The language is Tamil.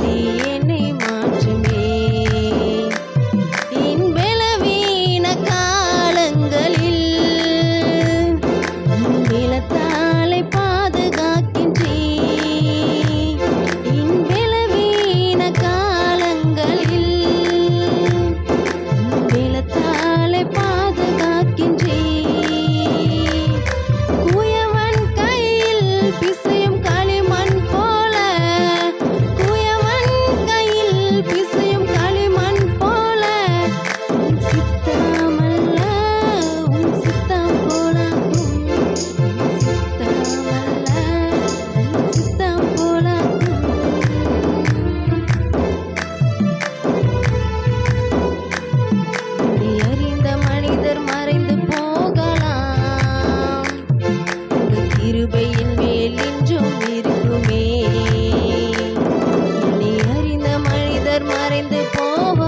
நீ என்னை மாற்றுமே. என் பலவீன காலங்களில் உம் பலத்தாலே பாதுகாக்கின்றீர். என் பலவீன காலங்களில் உம் பலத்தாலே பாதுகாக்கின்றீர். குயவன் கையில் பிசையும் களிமண் போல, குயவன் கையில் பிசையும் களிமண் போல, உம் சித்தமல்ல உம் சித்தம் போலாகும். உம் சித்தமல்ல உம் சித்தம் போலாகும். உம்மை அறிந்த மனிதர் மறைந்து போகலாம், உங்க கிருபையின் மேல் என்றும் இருக்குமே. என்னை அறிந்த மனிதர் மறைந்து போகலாம்,